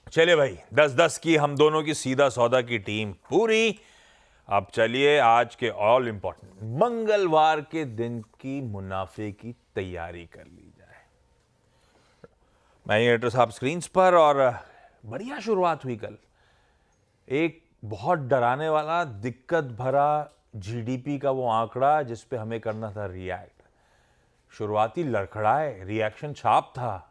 चलिए भाई, 10-10 की हम दोनों की सीधा सौदा की टीम पूरी। अब चलिए आज के ऑल इंपॉर्टेंट मंगलवार के दिन की मुनाफे की तैयारी कर ली जाए। मैं एडिटर साहब स्क्रीन पर, और बढ़िया शुरुआत हुई कल। एक बहुत डराने वाला दिक्कत भरा जीडीपी का वो आंकड़ा जिस पे हमें करना था रिएक्ट। शुरुआती लड़खड़ाए, रिएक्शन छाप था,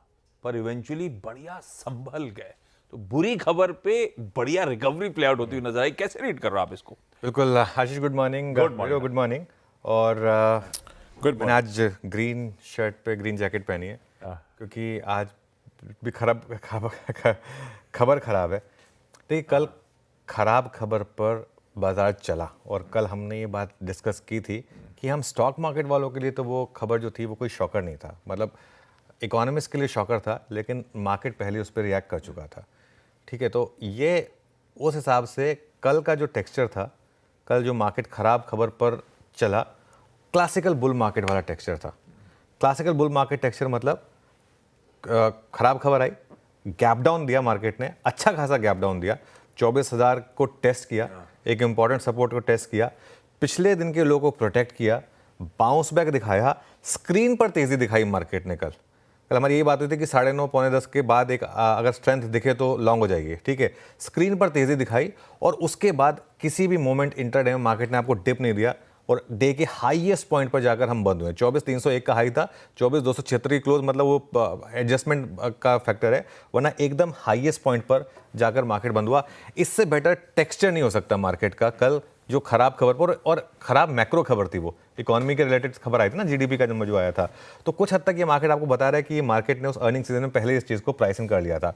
पर इवेंचुअली बढ़िया संभल गए। तो बुरी खबर पे बढ़िया रिकवरी प्ले आउट होती हुई नजर आई। कैसे रीड कर रहे हो आप इसको? बिल्कुल आशीष, गुड मॉर्निंग। Good morning. और मैंने आज ग्रीन शर्ट पे ग्रीन जैकेट पहनी है क्योंकि आज भी खबर खराब है। देखिए, कल खराब खबर पर बाजार चला, और कल हमने ये बात डिस्कस की थी कि हम स्टॉक मार्केट वालों के लिए तो वो खबर जो थी वो कोई शॉकर नहीं था। मतलब इकोनॉमिस्ट के लिए शॉकर था, लेकिन मार्केट पहले उस पर रिएक्ट कर चुका था। ठीक है, तो ये उस हिसाब से कल का जो टेक्सचर था, कल जो मार्केट ख़राब खबर पर चला, क्लासिकल बुल मार्केट वाला टेक्सचर था। क्लासिकल बुल मार्केट टेक्सचर मतलब ख़राब खबर आई, गैप डाउन दिया मार्केट ने, अच्छा खासा गैप डाउन दिया, 24,000 को टेस्ट किया, एक इंपॉर्टेंट सपोर्ट को टेस्ट किया, पिछले दिन के लोगों को प्रोटेक्ट किया, बाउंस बैक दिखाया, स्क्रीन पर तेज़ी दिखाई मार्केट ने। कल हमारी यही बात हुई थी कि 9:30 पौने 10 के बाद एक अगर स्ट्रेंथ दिखे तो लॉन्ग हो जाएगी। ठीक है, स्क्रीन पर तेज़ी दिखाई, और उसके बाद किसी भी मोमेंट इंटरडे में मार्केट ने आपको डिप नहीं दिया, और डे के हाईएस्ट पॉइंट पर जाकर हम बंद हुए। 24,301 का हाई था, 24,276 की क्लोज, मतलब वो एडजस्टमेंट का फैक्टर है, वरना एकदम हाईएस्ट पॉइंट पर जाकर मार्केट बंद हुआ। इससे बेटर टेक्सचर नहीं हो सकता मार्केट का। कल जो खराब खबर पर, और खराब मैक्रो खबर थी, वो इकोनॉमी के रिलेटेड खबर आई थी ना, जीडीपी का नंबर जो आया था, तो कुछ हद तक ये मार्केट आपको बता रहा है कि ये मार्केट ने उस अर्निंग सीजन में पहले इस चीज़ को प्राइसिंग कर लिया था।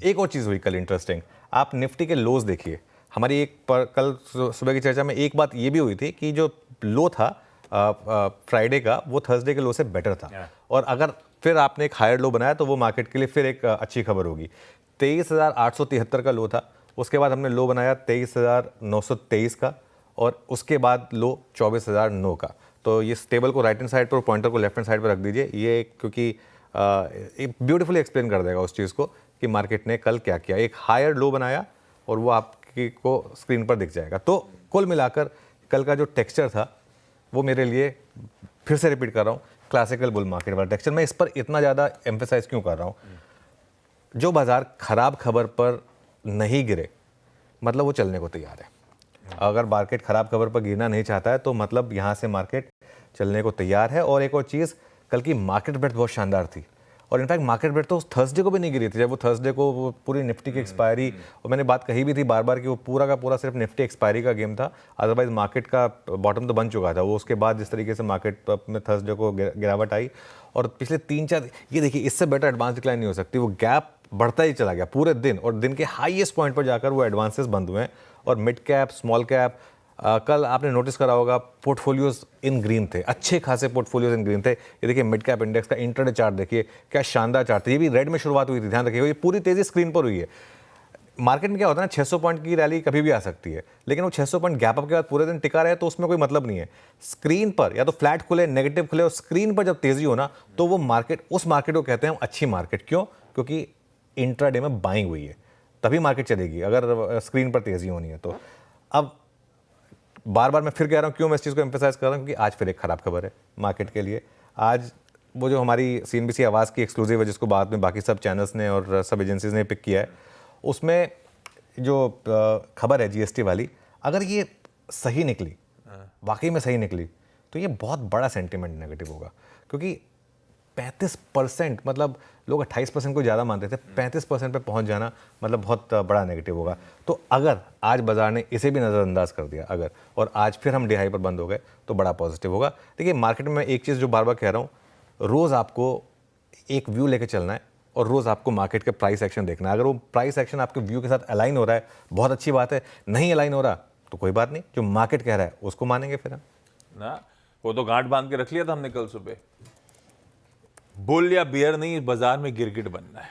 एक और चीज़ हुई कल इंटरेस्टिंग, आप निफ्टी के लोज देखिए। हमारी कल सुबह की चर्चा में एक बात ये भी हुई थी कि जो लो था फ्राइडे का, वो थर्सडे के लो से बेटर था, और अगर फिर आपने एक हायर लो बनाया तो वो मार्केट के लिए फिर एक अच्छी खबर होगी। 23,873 का लो था, उसके बाद हमने लो बनाया 23,923 का, और उसके बाद लो 24,009 का। तो ये टेबल को राइट हैंड साइड पर, पॉइंटर को लेफ्ट हैंड साइड पर रख दीजिए, ये क्योंकि ब्यूटीफुली एक्सप्लेन कर देगा उस चीज़ को कि मार्केट ने कल क्या किया। एक हायर लो बनाया, और वो आपकी को स्क्रीन पर दिख जाएगा। तो कुल मिलाकर कल का जो टेक्सचर था वो मेरे लिए, फिर से रिपीट कर रहा हूँ, क्लासिकल बुल मार्केट वाला टेक्सचर। मैं इस पर इतना ज़्यादा एम्फेसाइज क्यों कर रहा हूँ? जो बाजार खराब खबर पर नहीं गिरे, मतलब वो चलने को तैयार है। अगर मार्केट खराब खबर पर गिरना नहीं चाहता है तो मतलब यहाँ से मार्केट चलने को तैयार है। और एक और चीज़, कल की मार्केट ब्रेथ बहुत शानदार थी, और इनफैक्ट मार्केट ब्रेथ तो थर्सडे को भी नहीं गिरी थी। जब वो थर्सडे को वो पूरी निफ्टी की एक्सपायरी, और मैंने बात कही भी थी बार बार कि वो पूरा का पूरा सिर्फ निफ्टी एक्सपायरी का गेम था, अदरवाइज मार्केट का बॉटम तो बन चुका था वो। उसके बाद जिस तरीके से मार्केट में थर्सडे को गिरावट आई, और पिछले 3-4, ये देखिए, इससे बेटर एडवांस डिक्लाइन नहीं हो सकती। वो गैप बढ़ता ही चला गया पूरे दिन, और दिन के हाईएस्ट पॉइंट पर जाकर वो एडवांसेस बंद हुए हैं। और मिड कैप, स्मॉल कैप, कल आपने नोटिस करा होगा पोर्टफोलियोज इन ग्रीन थे, अच्छे खासे पोर्टफोलियोज इन ग्रीन थे। ये देखिए मिड कैप इंडेक्स का इंटरडे चार्ट देखिए, क्या शानदार चार्ट था। ये भी रेड में शुरुआत हुई थी, ध्यान रखिएगा, ये पूरी तेजी स्क्रीन पर हुई है। मार्केट में क्या होता है ना, 600 पॉइंट की रैली कभी भी आ सकती है, लेकिन वो 600 पॉइंट गैप अप के बाद पूरे दिन टिका रहे तो उसमें कोई मतलब नहीं है। स्क्रीन पर या तो फ्लैट खुले, नेगेटिव खुले, और स्क्रीन पर जब तेजी हो ना, तो वो मार्केट, उस मार्केट को कहते हैं हम अच्छी मार्केट। क्यों? क्योंकि इंट्राडे में बाइंग हुई है, तभी मार्केट चलेगी, अगर स्क्रीन पर तेजी होनी है तो। अब बार बार मैं फिर कह रहा हूँ, क्यों मैं इस चीज़ को एम्फेसाइज कर रहा हूँ? क्योंकि आज फिर एक ख़राब खबर है मार्केट के लिए। आज वो जो हमारी CNBC आवाज़ की एक्सक्लूसिव है, जिसको बाद में बाकी सब चैनल्स ने और सब एजेंसीज ने पिक किया है, उसमें जो खबर है GST वाली, अगर ये सही निकली, वाकई में सही निकली, तो ये बहुत बड़ा सेंटिमेंट नेगेटिव होगा। क्योंकि 35%, मतलब लोग 28% को ज़्यादा मानते थे, 35% पे पहुंच जाना मतलब बहुत बड़ा नेगेटिव होगा। तो अगर आज बाजार ने इसे भी नज़रअंदाज कर दिया, अगर, और आज फिर हम डे हाई पर बंद हो गए, तो बड़ा पॉजिटिव होगा। देखिए, मार्केट में एक चीज़ जो बार बार कह रहा हूँ, रोज़ आपको एक व्यू लेके चलना है, और रोज़ आपको मार्केट के प्राइस एक्शन देखना है। अगर वो प्राइस एक्शन आपके व्यू के साथ अलाइन हो रहा है, बहुत अच्छी बात है। नहीं अलाइन हो रहा तो कोई बात नहीं, जो मार्केट कह रहा है उसको मानेंगे फिर हम ना। वो तो गांठ बांध के रख लिया था हमने कल सुबह, बुल या बियर नहीं, बाजार में गिरगिट बनना है।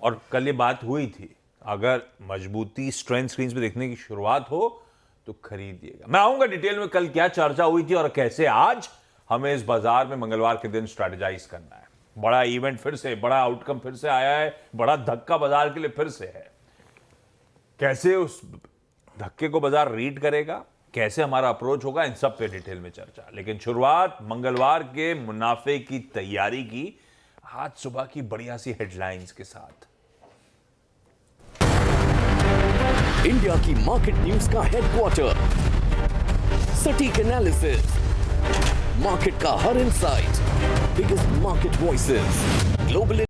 और कल ये बात हुई थी, अगर मजबूती स्ट्रेंथ स्क्रीन पे देखने की शुरुआत हो तो खरीदिएगा। मैं आऊंगा डिटेल में कल क्या चर्चा हुई थी और कैसे आज हमें इस बाजार में मंगलवार के दिन स्ट्रैटेजाइज करना है। बड़ा इवेंट फिर से, बड़ा आउटकम फिर से आया है, बड़ा धक्का बाजार के लिए फिर से है। कैसे उस धक्के को बाजार रीड करेगा, कैसे हमारा अप्रोच होगा, इन सब पे डिटेल में चर्चा। लेकिन शुरुआत मंगलवार के मुनाफे की तैयारी की आज सुबह की बढ़िया सी हेडलाइंस के साथ। इंडिया की मार्केट न्यूज का हेडक्वार्टर, सटीक एनालिसिस, मार्केट का हर insight, biggest market voices, global